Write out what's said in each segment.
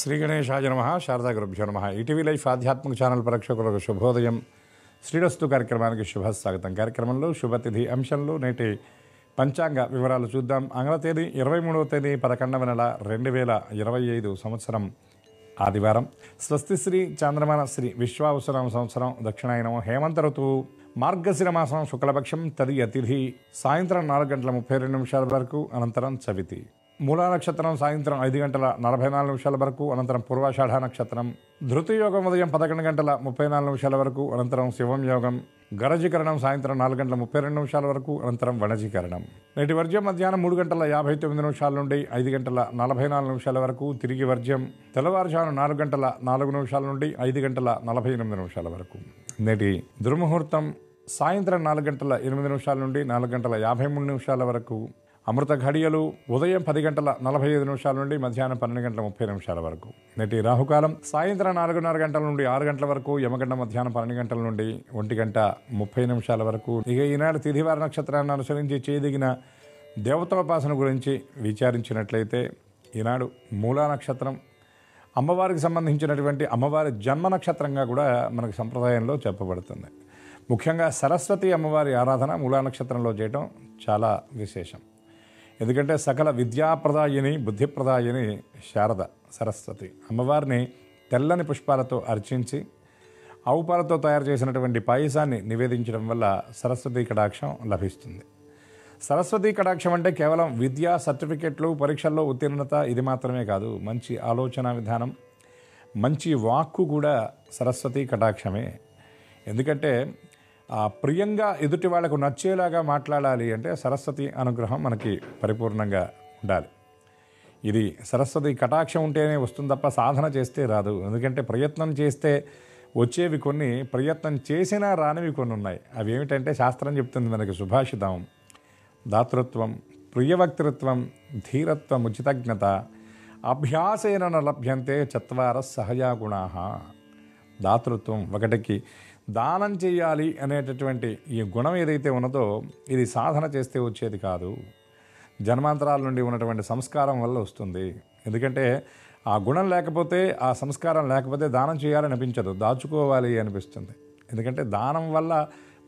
శ్రీ గణేశాయ నమః. శారదా గురుభ్యో నమః. ఈటీవీ లైఫ్ ఆధ్యాత్మిక ఛానల్ ప్రేక్షకులకు శుభోదయం. శ్రీరస్తు కార్యక్రమానికి శుభస్వాగతం. కార్యక్రమంలో శుభతిథి అంశంలో నేటి పంచాంగ వివరాలు చూద్దాం. ఆంగ్ల తేదీ 23వ తేదీ 11వ నెల 2025 సంవత్సరం ఆదివారం. స్వస్తి శ్రీ చాంద్రమాన శ్రీ విశ్వావసునామ సంవత్సరం దక్షిణాయనం హేమంత ఋతువు మార్గశిర మాసం శుక్లపక్షం తదియ తిథి సాయంత్రం 4:32 వరకు, అనంతరం చవితి. మూలా నక్షత్రం సాయంత్రం 5:44 వరకు, అనంతరం పూర్వాషాఢ నక్షత్రం. ధృతియోగం ఉదయం 11:34 వరకు, అనంతరం శివం యోగం. గరజీకరణం సాయంత్రం 4:32 వరకు, అనంతరం వణజీకరణం. నేటి వర్జ్యం మధ్యాహ్నం 3:59 నుండి 5:44 వరకు, తిరిగి వర్జ్యం తెల్లవారుజాము 4:04 నుండి 5:48 వరకు. నేటి దుర్ముహూర్తం సాయంత్రం 4:08 నుండి 4:53 వరకు. అమృత ఘడియలు ఉదయం 10:45 నుండి మధ్యాహ్నం 12:30 వరకు. నేటి రాహుకాలం సాయంత్రం 4:30 నుండి 6 వరకు. యమగంట మధ్యాహ్నం 12 నుండి 1:30 వరకు. ఇక ఈనాడు తిథివార నక్షత్రాన్ని అనుసరించి చేయదగిన దేవతోపాసన గురించి విచారించినట్లయితే, ఈనాడు మూలా నక్షత్రం అమ్మవారికి సంబంధించినటువంటి అమ్మవారి జన్మ నక్షత్రంగా కూడా మనకు సంప్రదాయంలో చెప్పబడుతుంది. ముఖ్యంగా సరస్వతి అమ్మవారి ఆరాధన మూలా నక్షత్రంలో చేయటం చాలా విశేషం. ఎందుకంటే సకల విద్యాప్రదాయిని బుద్ధిప్రదాయిని శారద సరస్వతి అమ్మవారిని తెల్లని పుష్పాలతో అర్చించి ఆవు పాలతో తయారు చేసినటువంటి పాయసాన్ని నివేదించడం వల్ల సరస్వతి కటాక్షం లభిస్తుంది. సరస్వతి కటాక్షం అంటే కేవలం విద్యా సర్టిఫికెట్లు, పరీక్షల్లో ఉత్తీర్ణత ఇది మాత్రమే కాదు, మంచి ఆలోచన విధానం, మంచి వాక్కు కూడా సరస్వతి కటాక్షమే. ఎందుకంటే ప్రియంగా ఎదుటి వాళ్లకు నచ్చేలాగా మాట్లాడాలి అంటే సరస్వతి అనుగ్రహం మనకి పరిపూర్ణంగా ఉండాలి. ఇది సరస్వతి కటాక్షం ఉంటేనే వస్తుంది తప్ప సాధన చేస్తే రాదు. ఎందుకంటే ప్రయత్నం చేస్తే వచ్చేవి కొన్ని, ప్రయత్నం చేసినా రానివి కొన్ని ఉన్నాయి. అవి ఏమిటంటే శాస్త్రం చెప్తుంది మనకి సుభాషితం: దాతృత్వం, ప్రియవక్తృత్వం, ధీరత్వం, ఉచితజ్ఞత, అభ్యాసేన లభ్యంతే చత్వార సహజా గుణాః. దాతృత్వం, ఒకటికి దానం చేయాలి అనేటటువంటి ఈ గుణం ఏదైతే ఉన్నదో ఇది సాధన చేస్తే వచ్చేది కాదు, జన్మాంతరాల నుండి ఉన్నటువంటి సంస్కారం వల్ల వస్తుంది. ఎందుకంటే ఆ గుణం లేకపోతే, ఆ సంస్కారం లేకపోతే దానం చేయాలని అనిపించదు, దాచుకోవాలి అనిపిస్తుంది. ఎందుకంటే దానం వల్ల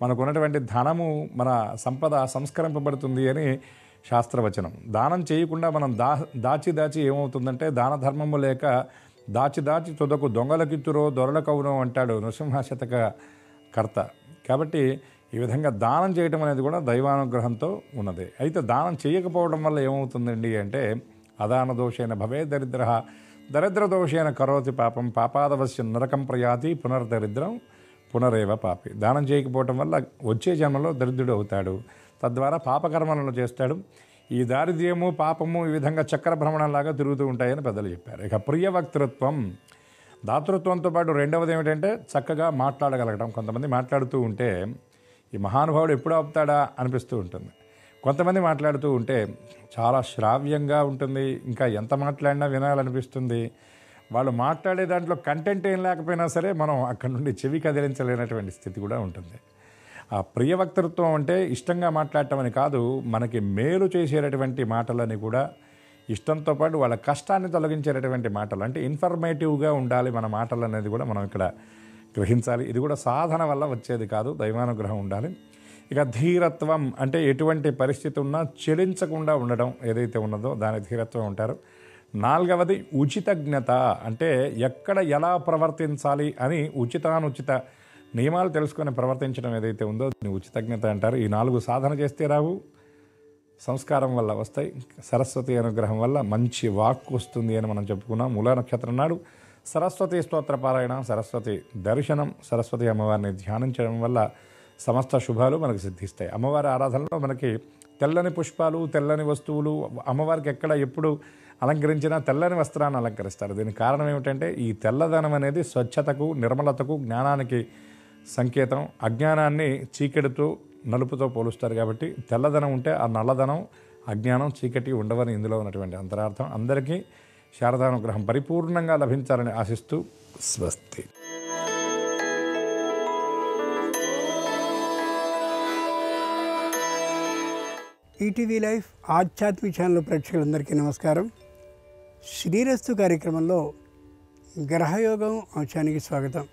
మనకు ఉన్నటువంటి ధనము, మన సంపద సంస్కరింపబడుతుంది అని శాస్త్రవచనం. దానం చేయకుండా మనం దాచి ఏమవుతుందంటే దాన ధర్మము లేక దాచి తుదకు దొంగలకిత్తురో దొరలకవునో అంటాడు నృసింహశతక కర్త. కాబట్టి ఈ విధంగా దానం చేయటం అనేది కూడా దైవానుగ్రహంతో ఉన్నది. అయితే దానం చేయకపోవడం వల్ల ఏమవుతుందండి అంటే, అదాన దోషేన భవే దరిద్ర, దరిద్ర దోషేన కరోతి పాపం, పాపాదవశ్య నరకం ప్రయాతి, పునర్దరిద్రం పునరేవ పాపి. దానం చేయకపోవటం వల్ల వచ్చే జన్మలో దరిద్రుడు అవుతాడు, తద్వారా పాపకర్మలను చేస్తాడు. ఈ దారిద్ర్యము, పాపము ఈ విధంగా చక్ర భ్రమణంలాగా తిరుగుతూ ఉంటాయని పెద్దలు చెప్పారు. ఇక ప్రియవక్తృత్వం, దాతృత్వంతో పాటు రెండవది ఏమిటంటే చక్కగా మాట్లాడగలగడం. కొంతమంది మాట్లాడుతూ ఉంటే ఈ మహానుభావుడు ఎప్పుడు ఆపుతాడా అనిపిస్తూ ఉంటుంది. కొంతమంది మాట్లాడుతూ ఉంటే చాలా శ్రావ్యంగా ఉంటుంది, ఇంకా ఎంత మాట్లాడినా వినాలనిపిస్తుంది. వాళ్ళు మాట్లాడే దాంట్లో కంటెంట్ ఏం లేకపోయినా సరే మనం అక్కడి నుండి చెవి కదిలించలేనటువంటి స్థితి కూడా ఉంటుంది. ఆ ప్రియవక్తృత్వం అంటే ఇష్టంగా మాట్లాడటం అని కాదు, మనకి మేలు చేసేటటువంటి మాటలని కూడా ఇష్టంతో పాటు వాళ్ళ కష్టాన్ని తొలగించేటటువంటి మాటలు, అంటే ఇన్ఫర్మేటివ్గా ఉండాలి మన మాటలు అనేది కూడా మనం ఇక్కడ గ్రహించాలి. ఇది కూడా సాధన వల్ల వచ్చేది కాదు, దైవానుగ్రహం ఉండాలి. ఇక ధీరత్వం అంటే ఎటువంటి పరిస్థితి ఉన్నా చెలించకుండా ఉండడం ఏదైతే ఉన్నదో దాని ధీరత్వం ఉంటారు. నాలుగవది ఉచితజ్ఞత, అంటే ఎక్కడ ఎలా ప్రవర్తించాలి అని ఉచితానుచిత నియమాలు తెలుసుకొని ప్రవర్తించడం ఏదైతే ఉందో దీన్ని ఉచితజ్ఞత అంటారు. ఈ 4 సాధన చేస్తే రావు, సంస్కారం వల్ల వస్తాయి. సరస్వతి అనుగ్రహం వల్ల మంచి వాక్కు వస్తుంది అని మనం చెప్పుకున్నాం. మూలా నక్షత్రం నాడు సరస్వతి స్తోత్ర పారాయణ, సరస్వతి దర్శనం, సరస్వతి అమ్మవారిని ధ్యానించడం వల్ల సమస్త శుభాలు మనకు సిద్ధిస్తాయి. అమ్మవారి ఆరాధనలో మనకి తెల్లని పుష్పాలు, తెల్లని వస్తువులు, అమ్మవారికి ఎక్కడ ఎప్పుడు అలంకరించినా తెల్లని వస్త్రాన్ని అలంకరిస్తారు. దీనికి కారణం ఏమిటంటే ఈ తెల్లదనం అనేది స్వచ్ఛతకు, నిర్మలతకు, జ్ఞానానికి సంకేతం. అజ్ఞానాన్ని చీకటితో, నలుపుతో పోలుస్తారు. కాబట్టి తెల్లదనం ఉంటే ఆ నల్లదనం, అజ్ఞానం, చీకటి ఉండవని ఇందులో ఉన్నటువంటి అంతరార్థం. అందరికీ శారదానుగ్రహం పరిపూర్ణంగా లభించాలని ఆశిస్తూ స్వస్తి. ఈటీవీ లైఫ్ ఆధ్యాత్మిక ఛానల్ ప్రేక్షకులందరికీ నమస్కారం. శ్రీరస్తు కార్యక్రమంలో గ్రహయోగం అంశానికి స్వాగతం.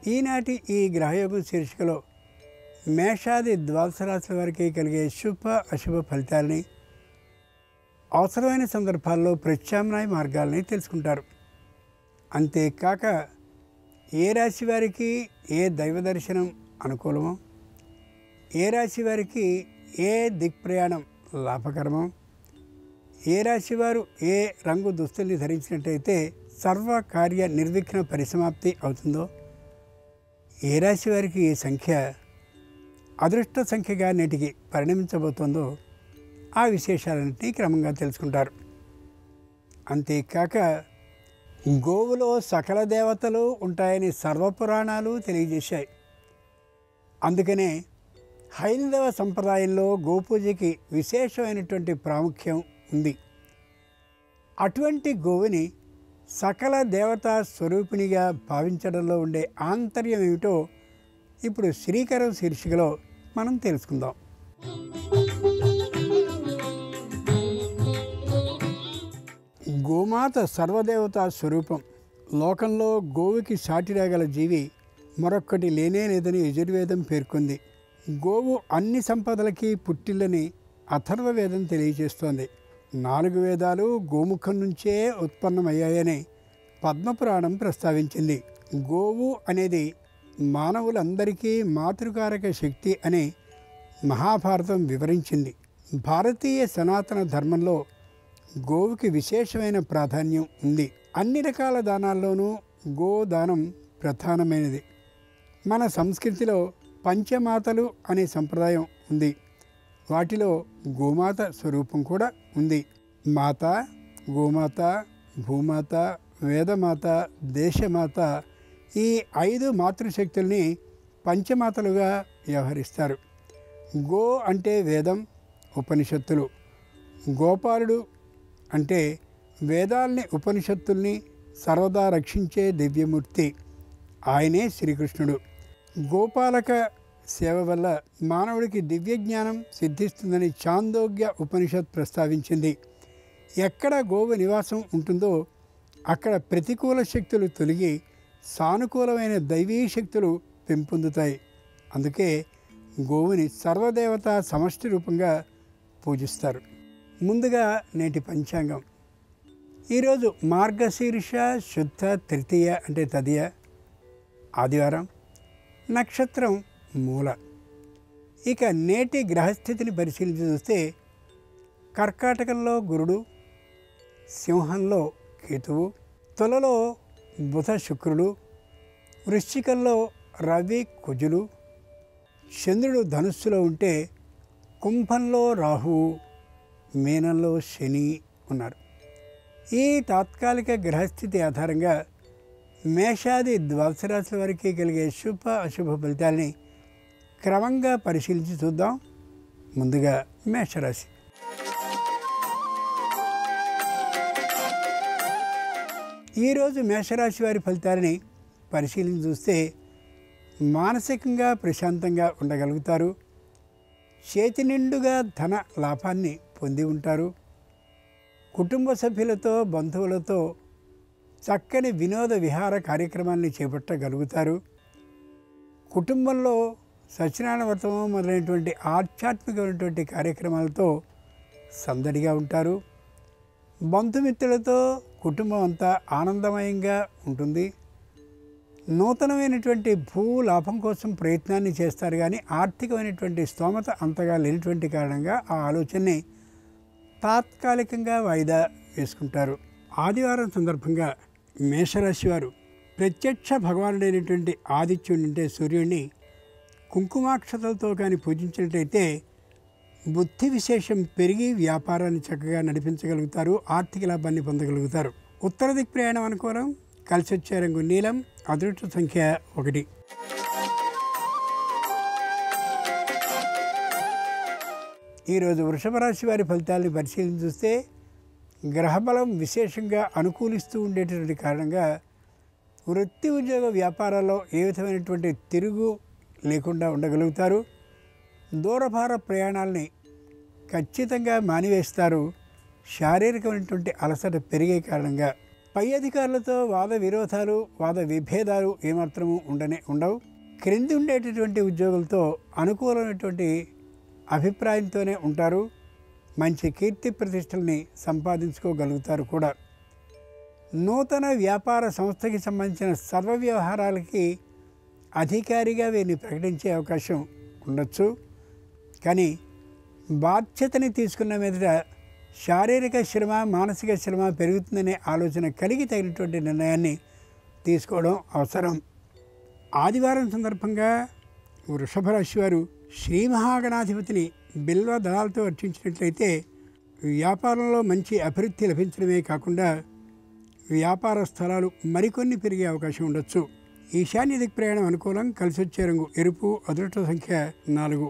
ఈనాటి ఈ గ్రహయోగం శీర్షికలో మేషాది ద్వాదశ రాశుల వారికి కలిగే శుభ అశుభ ఫలితాలని, అవసరమైన సందర్భాల్లో ప్రత్యామ్నాయ మార్గాలని తెలుసుకుంటారు. అంతేకాక ఏ రాశి వారికి ఏ దైవ దర్శనం అనుకూలమో, ఏ రాశి వారికి ఏ దిక్ప్రయాణం లాభకరమో, ఏ రాశి వారు ఏ రంగు దుస్తుల్ని ధరించినట్టయితే సర్వకార్య నిర్విఘ్న పరిసమాప్తి అవుతుందో, ఏ రాశి వారికి ఈ సంఖ్య అదృష్ట సంఖ్యగా నేటికి పరిణమించబోతోందో ఆ విశేషాలన్నింటినీ క్రమంగా తెలుసుకుంటారు. అంతేకాక గోవులో సకల దేవతలు ఉంటాయని సర్వపురాణాలు తెలియజేశాయి. అందుకనే హైందవ సంప్రదాయంలో గోపూజకి విశేషమైనటువంటి ప్రాముఖ్యం ఉంది. అటువంటి గోవుని సకల దేవతా స్వరూపిణిగా భావించడంలో ఉండే ఆంతర్యం ఏమిటో ఇప్పుడు శ్రీకరం శీర్షికలో మనం తెలుసుకుందాం. గోమాత సర్వదేవతా స్వరూపం. లోకంలో గోవుకి సాటిరాగల జీవి మరొక్కటి లేనే లేదని యజుర్వేదం పేర్కొంది. గోవు అన్ని సంపదలకి పుట్టిల్లని అథర్వవేదం తెలియజేస్తోంది. 4 వేదాలు గోముఖం నుంచే ఉత్పన్నమయ్యాయని పద్మపురాణం ప్రస్తావించింది. గోవు అనేది మానవులందరికీ మాతృకారక శక్తి అని మహాభారతం వివరించింది. భారతీయ సనాతన ధర్మంలో గోవుకి విశేషమైన ప్రాధాన్యం ఉంది. అన్ని రకాల దానాల్లోనూ గోదానం ప్రధానమైనది. మన సంస్కృతిలో పంచమాతలు అనే సంప్రదాయం ఉంది. వాటిలో గోమాత స్వరూపం కూడా ఉంది. మాత, గోమాత, భూమాత, వేదమాత, దేశమాత, ఈ 5 మాతృశక్తుల్ని పంచమాతలుగా వ్యవహరిస్తారు. గో అంటే వేదం, ఉపనిషత్తులు. గోపాలుడు అంటే వేదాల్ని, ఉపనిషత్తుల్ని సర్వదా రక్షించే దివ్యమూర్తి. ఆయనే శ్రీకృష్ణుడు. గోపాలక సేవ వల్ల మానవుడికి దివ్యజ్ఞానం సిద్ధిస్తుందని చాందోగ్య ఉపనిషత్ ప్రస్తావించింది. ఎక్కడ గోవు నివాసం ఉంటుందో అక్కడ ప్రతికూల శక్తులు తొలగి సానుకూలమైన దైవీ శక్తులు పెంపొందుతాయి. అందుకే గోవుని సర్వదేవతా సమష్టి రూపంగా పూజిస్తారు. ముందుగా నేటి పంచాంగం. ఈరోజు మార్గశీర్ష శుద్ధ తృతీయ అంటే తదియ, ఆదివారం. నక్షత్రం మూల. ఇక నేటి గ్రహస్థితిని పరిశీలించి చూస్తే కర్కాటకంలో గురుడు, సింహంలో కేతువు, తులలో బుధ శుక్రుడు, వృశ్చికంలో రవి కుజులు, చంద్రుడు ధనుస్సులో ఉంటే కుంభంలో రాహువు, మీనంలో శని ఉన్నారు. ఈ తాత్కాలిక గ్రహస్థితి ఆధారంగా మేషాది ద్వాదశ రాశుల వారికి కలిగే శుభ అశుభ ఫలితాలని క్రమంగా పరిశీలించి చూద్దాం. ముందుగా మేషరాశి. ఈరోజు మేషరాశి వారి ఫలితాలని పరిశీలించి చూస్తే మానసికంగా ప్రశాంతంగా ఉండగలుగుతారు. చేతి నిండుగా ధన లాభాన్ని పొంది ఉంటారు. కుటుంబ సభ్యులతో, బంధువులతో చక్కని వినోద విహార కార్యక్రమాన్ని చేపట్టగలుగుతారు. కుటుంబంలో సత్యనారాయణ వ్రతం మొదలైనటువంటి ఆధ్యాత్మికమైనటువంటి కార్యక్రమాలతో సందడిగా ఉంటారు. బంధుమిత్రులతో కుటుంబం అంతా ఆనందమయంగా ఉంటుంది. నూతనమైనటువంటి భూ లాభం కోసం ప్రయత్నాన్ని చేస్తారు, కానీ ఆర్థికమైనటువంటి స్తోమత అంతగా లేనటువంటి కారణంగా ఆ ఆలోచనని తాత్కాలికంగా వాయిదా వేసుకుంటారు. ఆదివారం సందర్భంగా మేషరాశి వారు ప్రత్యక్ష భగవానుడైనటువంటి ఆదిత్యుని అంటే సూర్యుడిని కుంకుమాక్షతలతో కానీ పూజించినట్లయితే బుద్ధి విశేషం పెరిగి వ్యాపారాన్ని చక్కగా నడిపించగలుగుతారు. ఆర్థిక లాభాన్ని పొందగలుగుతారు. ఉత్తర దిక్ ప్రయాణం అనుకోవడం. కలిసి వచ్చే రంగు నీలం. అదృష్ట సంఖ్య 1. ఈరోజు వృషభ రాశి వారి ఫలితాలను పరిశీలించి చూస్తే గ్రహబలం విశేషంగా అనుకూలిస్తూ ఉండేటటువంటి కారణంగా వృత్తి, ఉద్యోగ, వ్యాపారాల్లో ఏ విధమైనటువంటి తిరుగు లేకుండా ఉండగలుగుతారు. దూరభార ప్రయాణాలని ఖచ్చితంగా మానివేస్తారు. శారీరకమైనటువంటి అలసట పెరిగే కారణంగా పై అధికారులతో వాద విరోధాలు వాద విభేదాలు ఏమాత్రము ఉండవు. క్రింది ఉండేటటువంటి ఉద్యోగులతో అనుకూలమైనటువంటి అభిప్రాయంతోనే ఉంటారు. మంచి కీర్తి ప్రతిష్టల్ని సంపాదించుకోగలుగుతారు కూడా. నూతన వ్యాపార సంస్థకి సంబంధించిన సర్వ వ్యవహారాలకి అధికారిగా వీరిని ప్రకటించే అవకాశం ఉండొచ్చు. కానీ బాధ్యతని తీసుకున్న మీదట శారీరక శ్రమ మానసిక శ్రమ పెరుగుతుందనే ఆలోచన కలిగి తగినటువంటి నిర్ణయాన్ని తీసుకోవడం అవసరం. ఆదివారం సందర్భంగా వృషభ రాశి వారు శ్రీ మహాగణాధిపతిని బిల్వ దళాలతో అర్చించినట్లయితే వ్యాపారంలో మంచి అభివృద్ధి లభించడమే కాకుండా వ్యాపార స్థలాలు మరికొన్ని పెరిగే అవకాశం ఉండొచ్చు. ఈశాన్య దిక్ ప్రయాణం అనుకూలం. కలిసి వచ్చే రంగు ఎరుపు. అదృష్ట సంఖ్య 4.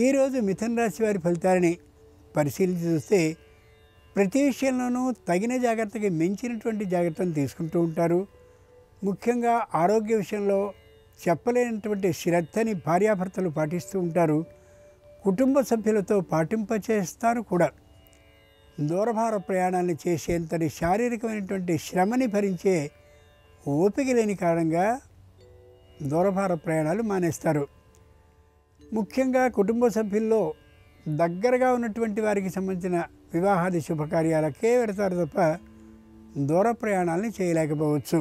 ఈరోజు మిథున రాశి వారి ఫలితాలని పరిశీలించి చూస్తే ప్రతి విషయంలోనూ తగిన జాగ్రత్తకి మించినటువంటి జాగ్రత్తను తీసుకుంటూ ఉంటారు. ముఖ్యంగా ఆరోగ్య విషయంలో చెప్పలేనటువంటి శ్రద్ధని భార్యాభర్తలు పాటిస్తూ ఉంటారు. కుటుంబ సభ్యులతో పాటింపచేస్తారు కూడా. దూరభార ప్రయాణాలను చేసేంతటి శారీరకమైనటువంటి శ్రమని భరించే ఓపిక లేని కారణంగా దూరభార ప్రయాణాలు మానేస్తారు. ముఖ్యంగా కుటుంబ సభ్యుల్లో దగ్గరగా ఉన్నటువంటి వారికి సంబంధించిన వివాహాది శుభకార్యాలకే వెడతారు తప్ప దూర ప్రయాణాలని చేయలేకపోవచ్చు.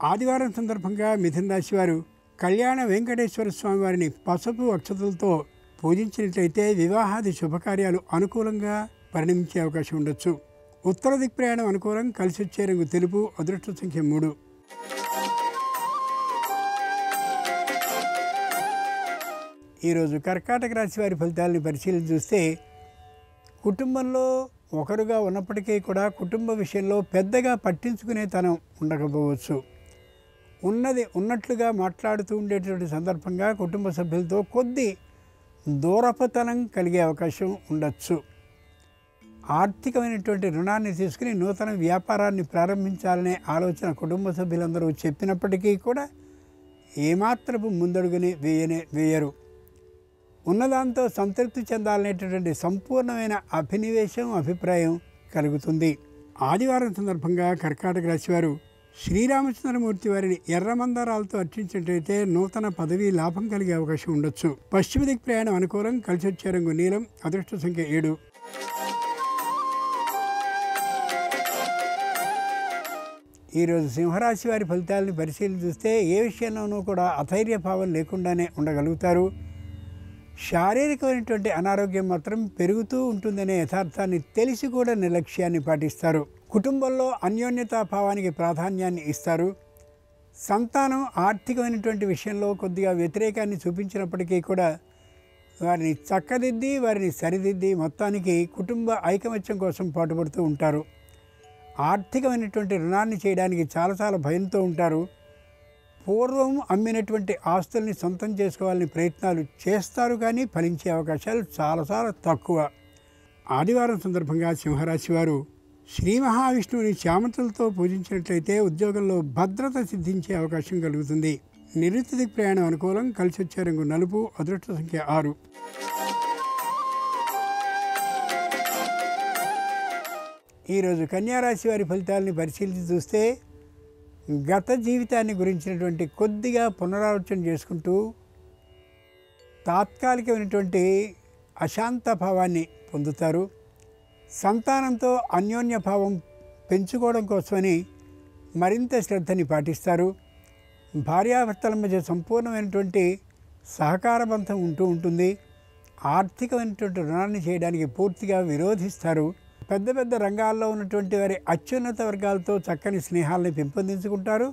ఆదివారం సందర్భంగా మిథున రాశి వారు కళ్యాణ వెంకటేశ్వర స్వామి వారిని పసుపు అక్షతలతో పూజించినట్లయితే వివాహాది శుభకార్యాలు అనుకూలంగా పరిణమించే అవకాశం ఉండొచ్చు. ఉత్తర దిక్ ప్రయాణం అనుకూలం. కలిసి వచ్చే రంగు తెలుపు. అదృష్ట సంఖ్య 3. ఈరోజు కర్కాటక రాశి వారి ఫలితాలను పరిశీలన చూస్తే కుటుంబంలో ఒకరుగా ఉన్నప్పటికీ కూడా కుటుంబ విషయంలో పెద్దగా పట్టించుకునే తనం ఉండకపోవచ్చు. ఉన్నది ఉన్నట్లుగా మాట్లాడుతూ ఉండేటువంటి సందర్భంగా కుటుంబ సభ్యులతో కొద్ది దూరపతనం కలిగే అవకాశం ఉండొచ్చు. ఆర్థికమైనటువంటి రుణాన్ని తీసుకుని నూతన వ్యాపారాన్ని ప్రారంభించాలనే ఆలోచన కుటుంబ సభ్యులందరూ చెప్పినప్పటికీ కూడా ఏమాత్రపు ముందడుగుని వేయరు. ఉన్నదాంతో సంతృప్తి చెందాలనేటటువంటి సంపూర్ణమైన అభిప్రాయం కలుగుతుంది. ఆదివారం సందర్భంగా కర్కాటక రాశి వారు శ్రీరామచంద్రమూర్తి వారిని ఎర్రమందారాలతో అర్చించినట్లయితే నూతన పదవి లాభం కలిగే అవకాశం ఉండొచ్చు. పశ్చిమ దిక్ ప్రయాణం అనుకూలం. కలిసి వచ్చే రంగు నీలం. అదృష్ట సంఖ్య 7. ఈరోజు సింహరాశి వారి ఫలితాలను పరిశీలన చూస్తే ఏ విషయంలోనూ కూడా అధైర్యభావం లేకుండానే ఉండగలుగుతారు. శారీరకమైనటువంటి అనారోగ్యం మాత్రం పెరుగుతూ ఉంటుందనే యథార్థాన్ని తెలిసి కూడా నిర్లక్ష్యాన్ని పాటిస్తారు. కుటుంబంలో అన్యోన్యతాభావానికి ప్రాధాన్యాన్ని ఇస్తారు. సంతానం ఆర్థికమైనటువంటి విషయంలో కొద్దిగా వ్యతిరేకాన్ని చూపించినప్పటికీ కూడా వారిని చక్కదిద్ది వారిని సరిదిద్ది మొత్తానికి కుటుంబ ఐకమత్యం కోసం పాటుపడుతూ ఉంటారు. ఆర్థికమైనటువంటి రుణాన్ని చేయడానికి చాలా భయంతో ఉంటారు. పూర్వం అమ్మినటువంటి ఆస్తుల్ని సొంతం చేసుకోవాలని ప్రయత్నాలు చేస్తారు, కానీ ఫలించే అవకాశాలు చాలా తక్కువ. ఆదివారం సందర్భంగా సింహరాశి వారు శ్రీ మహావిష్ణువుని చామంతులతో పూజించినట్లయితే ఉద్యోగంలో భద్రత సిద్ధించే అవకాశం కలుగుతుంది. నిరుతి దిక్ ప్రయాణం అనుకూలం. కలిసి వచ్చే రంగు నలుపు. అదృష్ట సంఖ్య 6. ఈరోజు కన్యారాశి వారి ఫలితాలని పరిశీలించి చూస్తే గత జీవితాన్ని గురించినటువంటి కొద్దిగా పునరాలోచన చేసుకుంటూ తాత్కాలికమైనటువంటి అశాంత భావాన్ని పొందుతారు. సంతానంతో అన్యోన్య భావం పెంచుకోవడం కోసమని మరింత శ్రద్ధని పాటిస్తారు. భార్యాభర్తల మధ్య సంపూర్ణమైనటువంటి సహకార బంధం ఉంటుంది. ఆర్థికమైనటువంటి రుణాన్ని చేయడానికి పూర్తిగా విరోధిస్తారు. పెద్ద రంగాల్లో ఉన్నటువంటి వారి అత్యున్నత వర్గాలతో చక్కని స్నేహాలని పెంపొందించుకుంటారు.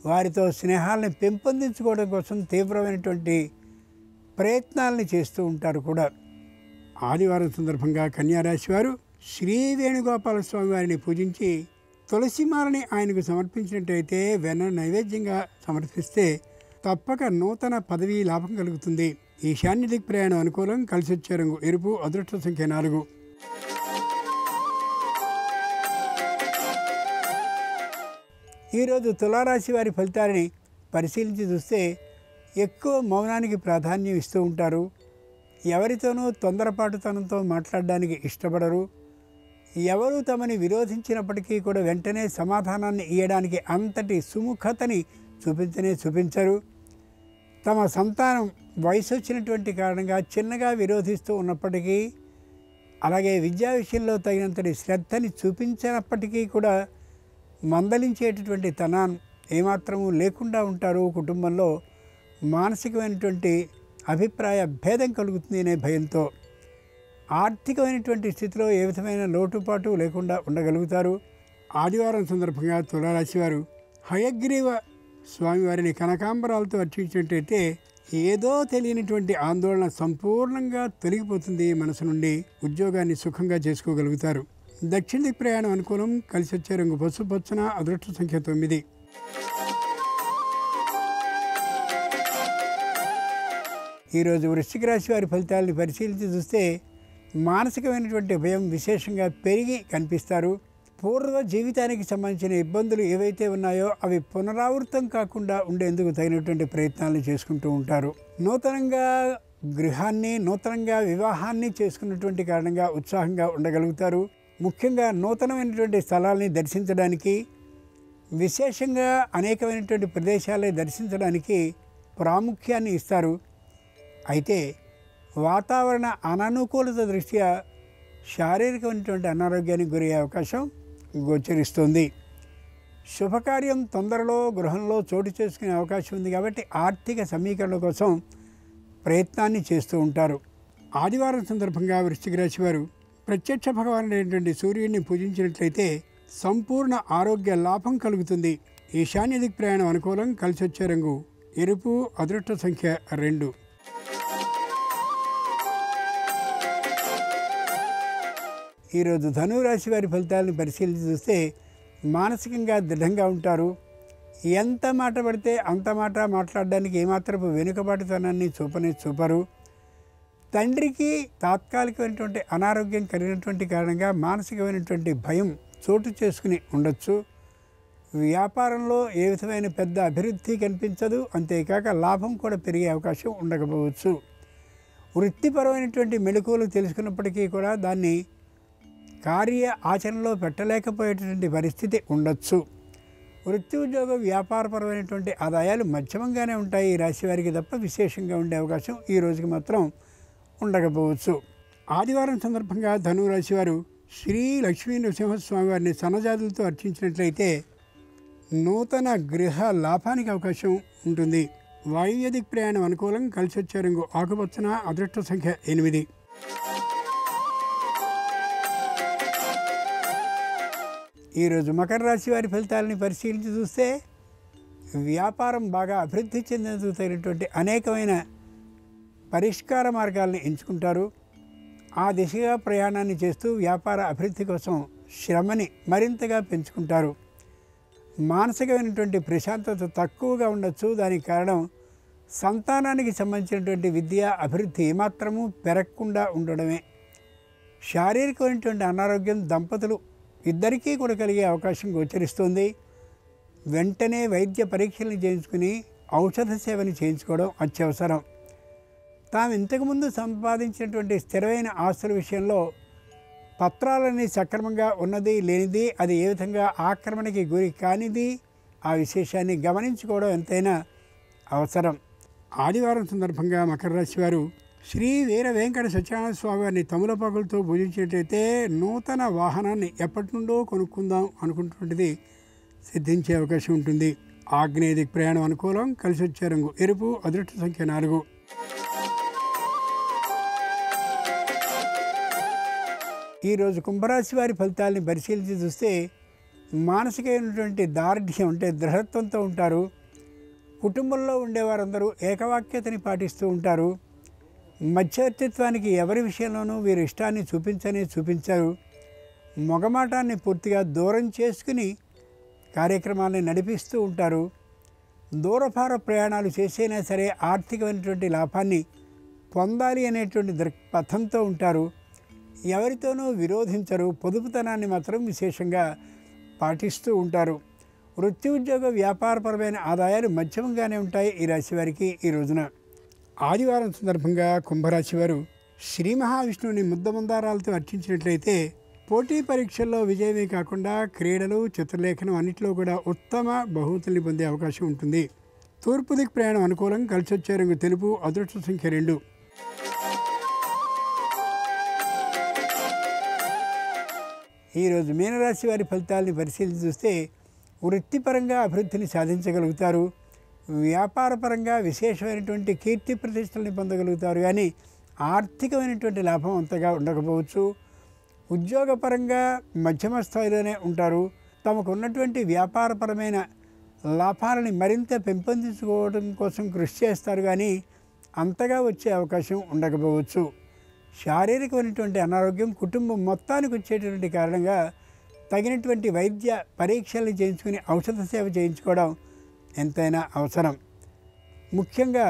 వారితో స్నేహాలని పెంపొందించుకోవడం కోసం తీవ్రమైనటువంటి ప్రయత్నాలని చేస్తూ ఉంటారు కూడా. ఆదివారం సందర్భంగా కన్యారాశి వారు శ్రీ వేణుగోపాల స్వామి వారిని పూజించి తులసిమాలని ఆయనకు సమర్పించినట్టయితే వెన్న నైవేద్యంగా సమర్పిస్తే తప్పక నూతన పదవీ లాభం కలుగుతుంది. ఈశాన్య దిక్ ప్రయాణం అనుకూలం. కలిసి వచ్చే రంగు ఎరుపు. అదృష్ట సంఖ్య 4. ఈరోజు తులారాశి వారి ఫలితాలని పరిశీలించి చూస్తే ఎక్కువ మౌనానికి ప్రాధాన్యం ఇస్తూ ఉంటారు. ఎవరితోనూ తొందరపాటుతనంతో మాట్లాడడానికి ఇష్టపడరు. ఎవరు తమని విరోధించినప్పటికీ కూడా వెంటనే సమాధానాన్ని ఇవ్వడానికి అంతటి సుముఖతని చూపించరు. తమ సంతానం వయసు వచ్చినటువంటి కారణంగా చిన్నగా విరోధిస్తూ ఉన్నప్పటికీ, అలాగే విద్యా విషయంలో తగినంతటి శ్రద్ధని చూపించినప్పటికీ కూడా మందలించేటటువంటి తనం ఏమాత్రము లేకుండా ఉంటారు. కుటుంబంలో మానసికమైనటువంటి అభిప్రాయ భేదం కలుగుతుంది అనే భయంతో ఆర్థికమైనటువంటి స్థితిలో ఏ విధమైన లోటుపాటు లేకుండా ఉండగలుగుతారు. ఆదివారం సందర్భంగా తులారాశి వారు హయగ్రీవ స్వామివారిని కనకాంబరాలతో అర్చించినట్టయితే ఏదో తెలియనిటువంటి ఆందోళన సంపూర్ణంగా తొలగిపోతుంది. మనసు నుండి ఉద్యోగాన్ని సుఖంగా చేసుకోగలుగుతారు. దక్షిణ దిక్ ప్రయాణం అనుకూలం. కలిసి వచ్చే రంగు పసుపచ్చన. అదృష్ట సంఖ్య 9. ఈరోజు వృశ్చిక రాశి వారి ఫలితాలను పరిశీలించి చూస్తే మానసికమైనటువంటి భయం విశేషంగా పెరిగి కనిపిస్తారు. పూర్వ జీవితానికి సంబంధించిన ఇబ్బందులు ఏవైతే ఉన్నాయో అవి పునరావృతం కాకుండా ఉండేందుకు తగినటువంటి ప్రయత్నాలు చేసుకుంటూ ఉంటారు. నూతనంగా గృహాన్ని, నూతనంగా వివాహాన్ని చేసుకున్నటువంటి కారణంగా ఉత్సాహంగా ఉండగలుగుతారు. ముఖ్యంగా నూతనమైనటువంటి స్థలాల్ని దర్శించడానికి, విశేషంగా అనేకమైనటువంటి ప్రదేశాలని దర్శించడానికి ప్రాముఖ్యాన్ని ఇస్తారు. అయితే వాతావరణ అననుకూలత దృష్ట్యా శారీరకమైనటువంటి అనారోగ్యానికి గురయ్యే అవకాశం గోచరిస్తుంది. శుభకార్యం తొందరలో గృహంలో చోటు చేసుకునే అవకాశం ఉంది కాబట్టి ఆర్థిక సమీకరణ కోసం ప్రయత్నాన్ని చేస్తూ ఉంటారు. ఆదివారం సందర్భంగా వృశ్చిక రాశి వారు ప్రత్యక్ష భగవానుడైనటువంటి సూర్యుడిని పూజించినట్లయితే సంపూర్ణ ఆరోగ్య లాభం కలుగుతుంది. ఈశాన్య దిక్ ప్రయాణం అనుకూలం. కలిసి వచ్చే రంగు ఎరుపు. అదృష్ట సంఖ్య 2. ఈరోజు ధనురాశి వారి ఫలితాలను పరిశీలించి చూస్తే మానసికంగా దృఢంగా ఉంటారు. ఎంత మాట పడితే అంత మాట మాట్లాడడానికి ఏమాత్రపు వెనుకబాటుతనాన్ని చూపరు. తండ్రికి తాత్కాలికమైనటువంటి అనారోగ్యం కలిగినటువంటి కారణంగా మానసికమైనటువంటి భయం చోటు చేసుకుని ఉండొచ్చు. వ్యాపారంలో ఏ విధమైన పెద్ద అభివృద్ధి కనిపించదు. అంతేకాక లాభం కూడా పెరిగే అవకాశం ఉండకపోవచ్చు. వృత్తిపరమైనటువంటి మెళకువలు తెలుసుకున్నప్పటికీ కూడా దాన్ని కార్య ఆచరణలో పెట్టలేకపోయేటటువంటి పరిస్థితి ఉండొచ్చు. వృత్తి ఉద్యోగ వ్యాపారపరమైనటువంటి ఆదాయాలు మధ్యమంగానే ఉంటాయి ఈ రాశి వారికి తప్ప విశేషంగా ఉండే అవకాశం ఈ రోజుకి మాత్రం ఉండకపోవచ్చు. ఆదివారం సందర్భంగా ధనురాశి వారు శ్రీ లక్ష్మీ నరసింహస్వామి వారిని సన్నజాతులతో అర్చించినట్లయితే నూతన గృహ లాభానికి అవకాశం ఉంటుంది. వాయువ్య దిక్ ప్రయాణం అనుకూలం. కలిసి వచ్చే రంగు ఆకుపచ్చన. అదృష్ట సంఖ్య 8. ఈరోజు మకర రాశి వారి ఫలితాలని పరిశీలించి చూస్తే వ్యాపారం బాగా అభివృద్ధి చెందేందుకు తగినటువంటి అనేకమైన పరిష్కార మార్గాలను ఎంచుకుంటారు. ఆ దిశగా ప్రయాణాన్ని చేస్తూ వ్యాపార అభివృద్ధి కోసం శ్రమని మరింతగా పెంచుకుంటారు. మానసికమైనటువంటి ప్రశాంతత తక్కువగా ఉండొచ్చు. దానికి కారణం సంతానానికి సంబంధించినటువంటి విద్యా అభివృద్ధి ఏమాత్రము పెరగకుండా ఉండడమే. శారీరకమైనటువంటి అనారోగ్యం దంపతులు ఇద్దరికీ కూడా కలిగే అవకాశం గోచరిస్తుంది. వెంటనే వైద్య పరీక్షలను చేయించుకుని ఔషధ సేవని చేయించుకోవడం అత్యవసరం. తాము ఇంతకుముందు సంపాదించినటువంటి స్థిరమైన ఆస్తుల విషయంలో పత్రాలన్నీ సక్రమంగా ఉన్నది లేనిది, అది ఏ విధంగా ఆక్రమణకి గురి కానిది, ఆ విశేషాన్ని గమనించుకోవడం ఎంతైనా అవసరం. ఆదివారం సందర్భంగా మకర రాశి వారు శ్రీ వీర వెంకట సత్యనారాయణ స్వామి వారిని తమలపాకులతో పూజించినట్లయితే నూతన వాహనాన్ని ఎప్పటి నుండో కొనుక్కుందాం అనుకుంటున్నది సిద్ధించే అవకాశం ఉంటుంది. ఆగ్నేయ దిక్ ప్రయాణం అనుకూలం. కలిసి వచ్చే రంగు ఎరుపు. అదృష్ట సంఖ్య 4. ఈరోజు కుంభరాశి వారి ఫలితాలని పరిశీలించి చూస్తే మానసికమైనటువంటి దార్ఢ్యం అంటే దృఢత్వంతో ఉంటారు. కుటుంబంలో ఉండేవారందరూ ఏకవాక్యతని పాటిస్తూ ఉంటారు. మధ్యవర్తిత్వానికి ఎవరి విషయంలోనూ వీరి ఇష్టాన్ని చూపించరు. మొగమాటాన్ని పూర్తిగా దూరం చేసుకుని కార్యక్రమాన్ని నడిపిస్తూ ఉంటారు. దూరభార ప్రయాణాలు చేసైనా సరే ఆర్థికమైనటువంటి లాభాన్ని పొందాలి అనేటువంటి దృక్పథంతో ఉంటారు. ఎవరితోనూ విరోధించరు. పొదుపుతనాన్ని మాత్రం విశేషంగా పాటిస్తూ ఉంటారు. వృత్తి ఉద్యోగ వ్యాపారపరమైన ఆదాయాలు మధ్యమంగానే ఉంటాయి ఈ రాశి వారికి ఈ రోజున. ఆదివారం సందర్భంగా కుంభరాశి వారు శ్రీ మహావిష్ణువుని ముద్దమందారాలతో అర్చించినట్లయితే పోటీ పరీక్షల్లో విజయమే కాకుండా క్రీడలు, చిత్రలేఖనం అన్నింటిలో కూడా ఉత్తమ బహుమతుల్ని పొందే అవకాశం ఉంటుంది. తూర్పు దిక్కు ప్రయాణం అనుకూలం. కలిసి వచ్చే రంగు తెలుపు. అదృష్ట సంఖ్య 2. ఈరోజు మీనరాశి వారి ఫలితాలని పరిశీలించి చూస్తే వృత్తిపరంగా అభివృద్ధిని సాధించగలుగుతారు. వ్యాపారపరంగా విశేషమైనటువంటి కీర్తి ప్రతిష్టల్ని పొందగలుగుతారు. కానీ ఆర్థికమైనటువంటి లాభం అంతగా ఉండకపోవచ్చు. ఉద్యోగపరంగా మధ్యమ స్థాయిలోనే ఉంటారు. తమకు ఉన్నటువంటి వ్యాపారపరమైన లాభాలని మరింత పెంపొందించుకోవడం కోసం కృషి చేస్తారు. కానీ అంతగా వచ్చే అవకాశం ఉండకపోవచ్చు. శారీరకమైనటువంటి అనారోగ్యం కుటుంబం మొత్తానికి వచ్చేటువంటి కారణంగా తగినటువంటి వైద్య పరీక్షలు చేయించుకుని ఔషధ సేవ చేయించుకోవడం ఎంతైనా అవసరం. ముఖ్యంగా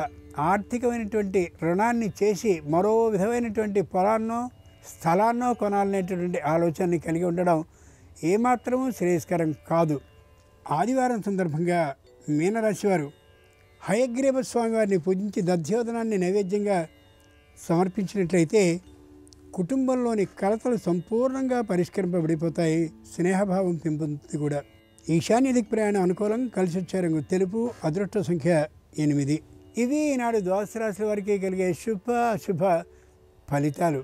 ఆర్థికమైనటువంటి రుణాన్ని చేసి మరో విధమైనటువంటి పొలాన్నో స్థలాన్నో కొనాలనేటటువంటి ఆలోచనని కలిగి ఉండడం ఏమాత్రమూ శ్రేయస్కరం కాదు. ఆదివారం సందర్భంగా మీనరాశి వారు హయగ్రీవ స్వామి వారిని పూజించి దధ్యోదనాన్ని నైవేద్యంగా సమర్పించినట్లయితే కుటుంబంలోని కలతలు సంపూర్ణంగా పరిష్కరింపబడిపోతాయి. స్నేహభావం పెంపొందుతుంది కూడా. ఈశాన్య దిక్ ప్రయాణం అనుకూలం. కలిసి వచ్చే రంగు తెలుపు. అదృష్ట సంఖ్య 8. ఇవి ఈనాడు ద్వాదశ రాశుల వారికి కలిగే అశుభ ఫలితాలు.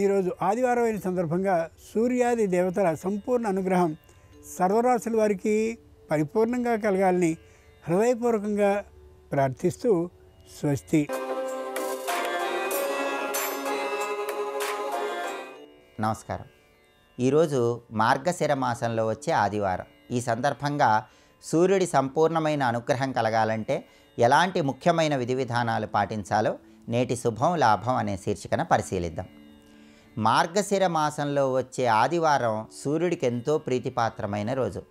ఈరోజు ఆదివారం అయిన సందర్భంగా సూర్యాది దేవతల సంపూర్ణ అనుగ్రహం సర్వరాశుల వారికి పరిపూర్ణంగా కలగాలని హృదయపూర్వకంగా ప్రార్థిస్తూ స్వస్తి. నమస్కారం. ఈరోజు మార్గశిర మాసంలో వచ్చే ఆదివారం. ఈ సందర్భంగా సూర్యుడి సంపూర్ణమైన అనుగ్రహం కలగాలంటే ఎలాంటి ముఖ్యమైన విధి విధానాలు పాటించాలో నేటి శుభం లాభం అనే శీర్షికన పరిశీలిద్దాం. మార్గశిర మాసంలో వచ్చే ఆదివారం సూర్యుడికి ఎంతో ప్రీతిపాత్రమైన రోజు.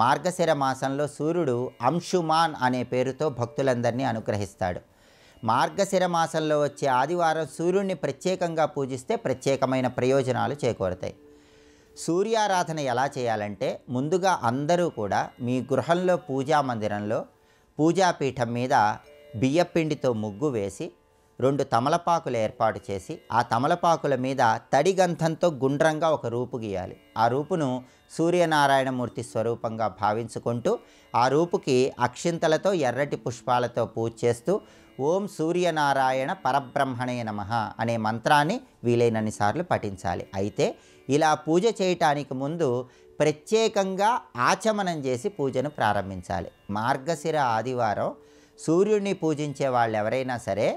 మార్గశిర మాసంలో సూర్యుడు అంశుమాన్ అనే పేరుతో భక్తులందరినీ అనుగ్రహిస్తాడు. మార్గశిర మాసంలో వచ్చే ఆదివారం సూర్యుడిని ప్రత్యేకంగా పూజిస్తే ప్రత్యేకమైన ప్రయోజనాలు చేకూరుతాయి. సూర్యారాధన ఎలా చేయాలంటే ముందుగా అందరూ కూడా మీ గృహంలో పూజా మందిరంలో పూజాపీఠం మీద బియ్యపిండితో ముగ్గు వేసి 2 తమలపాకులు ఏర్పాటు చేసి ఆ తమలపాకుల మీద తడి గంధంతో గుండ్రంగా ఒక రూపు గీయాలి. ఆ రూపును సూర్యనారాయణమూర్తి స్వరూపంగా భావించుకుంటూ ఆ రూపుకి అక్షింతలతో ఎర్రటి పుష్పాలతో పూజ చేస్తూ ఓం సూర్యనారాయణ పరబ్రహ్మణే నమః అనే మంత్రాన్ని వీలైనన్ని సార్లు పఠించాలి. అయితే ఇలా పూజ చేయటానికి ముందు ప్రత్యేకంగా ఆచమనం చేసి పూజను ప్రారంభించాలి. మార్గశిర ఆదివారం సూర్యుడిని పూజించే వాళ్ళు ఎవరైనా సరే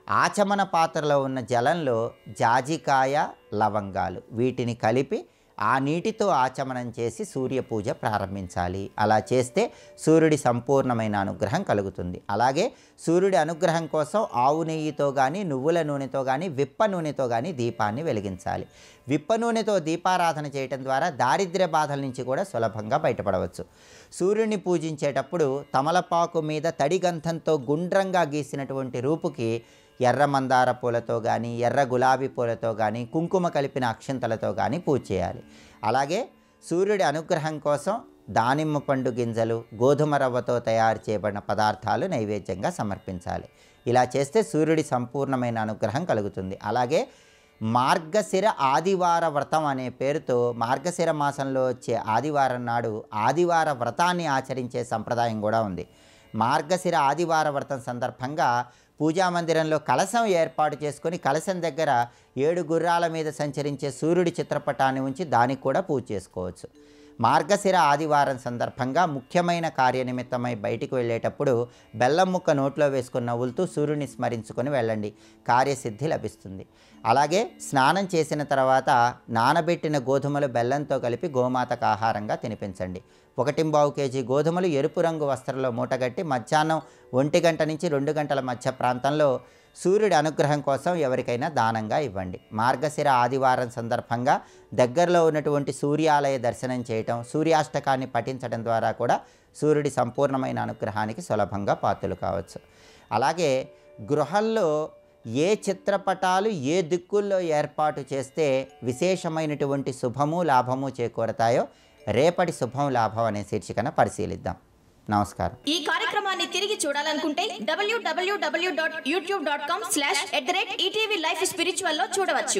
ఆచమన పాత్రలో ఉన్న జలంలో జాజికాయ, లవంగాలు వీటిని కలిపి ఆ నీటితో ఆచమనం చేసి సూర్య పూజ ప్రారంభించాలి. అలా చేస్తే సూర్యుడి సంపూర్ణమైన అనుగ్రహం కలుగుతుంది. అలాగే సూర్యుడి అనుగ్రహం కోసం ఆవు నెయ్యితో కానీ నువ్వుల నూనెతో కానీ విప్ప నూనెతో కానీ దీపాన్ని వెలిగించాలి. విప్ప నూనెతో దీపారాధన చేయటం ద్వారా దారిద్ర్య బాధల నుంచి కూడా సులభంగా బయటపడవచ్చు. సూర్యుడిని పూజించేటప్పుడు తమలపాకు మీద తడి గంధంతో గుండ్రంగా గీసినటువంటి రూపుకి ఎర్ర మందార పూలతో కానీ ఎర్ర గులాబీ పూలతో కానీ కుంకుమ కలిపిన అక్షింతలతో కానీ పూజ చేయాలి. అలాగే సూర్యుడి అనుగ్రహం కోసం దానిమ్మ పండు గింజలు, గోధుమ రవ్వతో తయారు చేయబడిన పదార్థాలు నైవేద్యంగా సమర్పించాలి. ఇలా చేస్తే సూర్యుడి సంపూర్ణమైన అనుగ్రహం కలుగుతుంది. అలాగే మార్గశిర ఆదివార వ్రతం అనే పేరుతో మార్గశిర మాసంలో వచ్చే ఆదివారం నాడు ఆదివార వ్రతాన్ని ఆచరించే సంప్రదాయం కూడా ఉంది. మార్గశిర ఆదివార వ్రతం సందర్భంగా పూజామందిరంలో కలశం ఏర్పాటు చేసుకొని కలశం దగ్గర 7 గుర్రాల మీద సంచరించే సూర్యుడి చిత్రపటాన్ని ఉంచి దానికి కూడా పూజ చేసుకోవచ్చు. మార్గశిర ఆదివారం సందర్భంగా ముఖ్యమైన కార్యనిమిత్తమై బయటికి వెళ్ళేటప్పుడు బెల్లం ముక్క నోట్లో వేసుకుని నవ్వులుతూ సూర్యుని స్మరించుకొని వెళ్ళండి. కార్యసిద్ధి లభిస్తుంది. అలాగే స్నానం చేసిన తర్వాత నానబెట్టిన గోధుమలు బెల్లంతో కలిపి గోమాతకు ఆహారంగా తినిపించండి. 1.25 కేజీ గోధుమలు ఎరుపు రంగు వస్త్రంలో మూటగట్టి మధ్యాహ్నం 1 గంట నుంచి 2 గంటల మధ్య ప్రాంతంలో సూర్యుడి అనుగ్రహం కోసం ఎవరికైనా దానంగా ఇవ్వండి. మార్గశిర ఆదివారం సందర్భంగా దగ్గరలో ఉన్నటువంటి సూర్యాలయ దర్శనం చేయటం, సూర్యాష్టకాన్ని పఠించడం ద్వారా కూడా సూర్యుడి సంపూర్ణమైన అనుగ్రహానికి సులభంగా పాత్రలు కావచ్చు. అలాగే గృహంలో ఏ చిత్రపటాలు ఏ దిక్కుల్లో ఏర్పాటు చేస్తే విశేషమైనటువంటి శుభము లాభము చేకూరతాయో రేపటి శుభం లాభం అనే శీర్షికన పరిశీలిద్దాం. నమస్కారం. ఈ కార్యక్రమాన్ని తిరిగి చూడాలనుకుంటే www.youtube.com/ETV Life Spiritual లో చూడవచ్చు.